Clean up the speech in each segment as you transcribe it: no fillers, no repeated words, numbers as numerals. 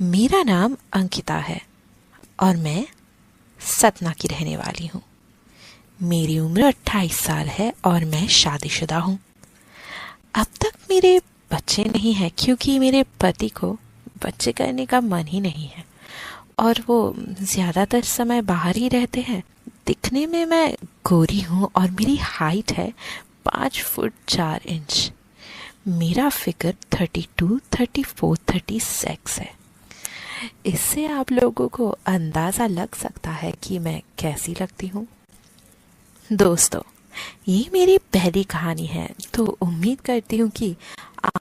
मेरा नाम अंकिता है और मैं सतना की रहने वाली हूँ। मेरी उम्र 28 साल है और मैं शादीशुदा हूँ। अब तक मेरे बच्चे नहीं हैं क्योंकि मेरे पति को बच्चे करने का मन ही नहीं है और वो ज़्यादातर समय बाहर ही रहते हैं। दिखने में मैं गोरी हूँ और मेरी हाइट है 5 फुट 4 इंच। मेरा फिगर 32, 34, 36 है। इससे आप लोगों को अंदाज़ा लग सकता है कि मैं कैसी लगती हूँ। दोस्तों, ये मेरी पहली कहानी है तो उम्मीद करती हूँ कि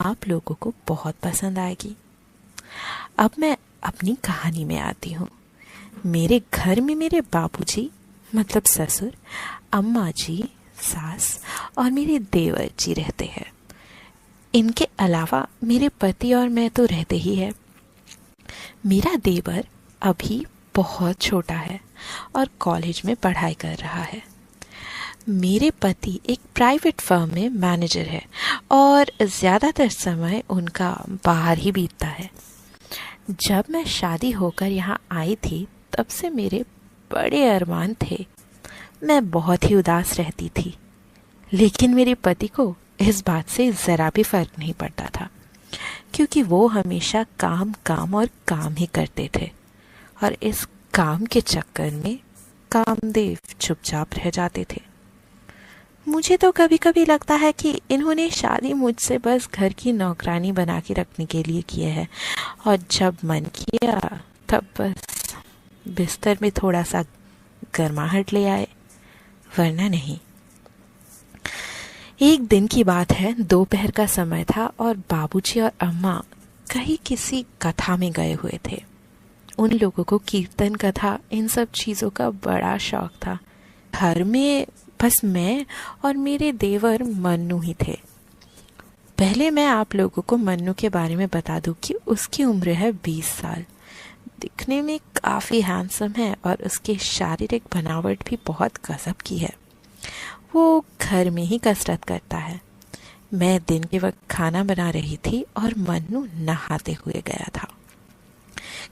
आप लोगों को बहुत पसंद आएगी। अब मैं अपनी कहानी में आती हूँ। मेरे घर में मेरे बाबूजी मतलब ससुर, अम्मा जी, सास और मेरे देवर जी रहते हैं। इनके अलावा मेरे पति और मैं तो रहते ही हैं। मेरा देवर अभी बहुत छोटा है और कॉलेज में पढ़ाई कर रहा है। मेरे पति एक प्राइवेट फर्म में मैनेजर है और ज़्यादातर समय उनका बाहर ही बीतता है। जब मैं शादी होकर यहाँ आई थी तब से मेरे बड़े अरमान थे। मैं बहुत ही उदास रहती थी, लेकिन मेरे पति को इस बात से ज़रा भी फर्क नहीं पड़ता था क्योंकि वो हमेशा काम काम और काम ही करते थे और इस काम के चक्कर में कामदेव चुपचाप रह जाते थे। मुझे तो कभी कभी लगता है कि इन्होंने शादी मुझसे बस घर की नौकरानी बना के रखने के लिए किया है और जब मन किया तब बस बिस्तर में थोड़ा सा गर्माहट ले आए, वरना नहीं। एक दिन की बात है, दोपहर का समय था और बाबूजी और अम्मा कहीं किसी कथा में गए हुए थे। उन लोगों को कीर्तन कथा इन सब चीज़ों का बड़ा शौक था। घर में बस मैं और मेरे देवर मन्नू ही थे। पहले मैं आप लोगों को मन्नू के बारे में बता दूं कि उसकी उम्र है 20 साल। दिखने में काफ़ी हैंडसम है और उसकी शारीरिक बनावट भी बहुत गजब की है। वो घर में ही कसरत करता है। मैं दिन के वक्त खाना बना रही थी और मन्नू नहाते हुए गया था।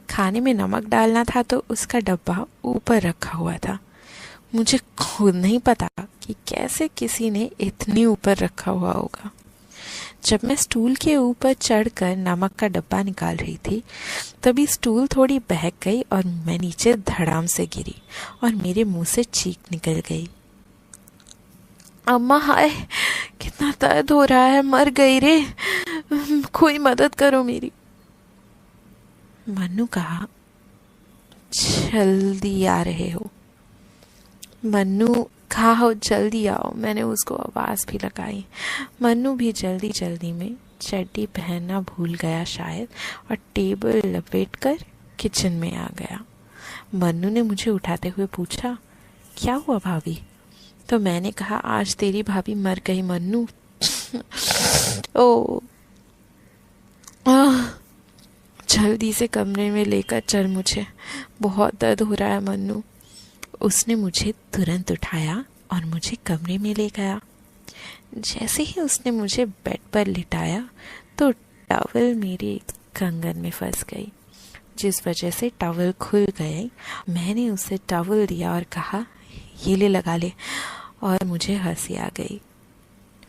खाने में नमक डालना था तो उसका डब्बा ऊपर रखा हुआ था। मुझे खुद नहीं पता कि कैसे किसी ने इतनी ऊपर रखा हुआ होगा। जब मैं स्टूल के ऊपर चढ़कर नमक का डब्बा निकाल रही थी तभी स्टूल थोड़ी बहक गई और मैं नीचे धड़ाम से गिरी और मेरे मुंह से चीख निकल गई। अम्मा, हाय कितना दर्द हो रहा है, मर गई रे, कोई मदद करो मेरी। मन्नू कहा, जल्दी आ रहे हो? मन्नू कहा, हो जल्दी आओ। मैंने उसको आवाज़ भी लगाई। मन्नू भी जल्दी जल्दी में चड्डी पहनना भूल गया शायद और टेबल लपेटकर किचन में आ गया। मन्नू ने मुझे उठाते हुए पूछा, क्या हुआ भाभी? तो मैंने कहा, आज तेरी भाभी मर गई मन्नू। ओ जल्दी से कमरे में लेकर चल, मुझे बहुत दर्द हो रहा है मन्नू। उसने मुझे तुरंत उठाया और मुझे कमरे में ले गया। जैसे ही उसने मुझे बेड पर लिटाया तो टॉवल मेरे कंगन में फंस गई, जिस वजह से टॉवल खुल गई। मैंने उसे टॉवल दिया और कहा, ये ले लगा ले, और मुझे हंसी आ गई।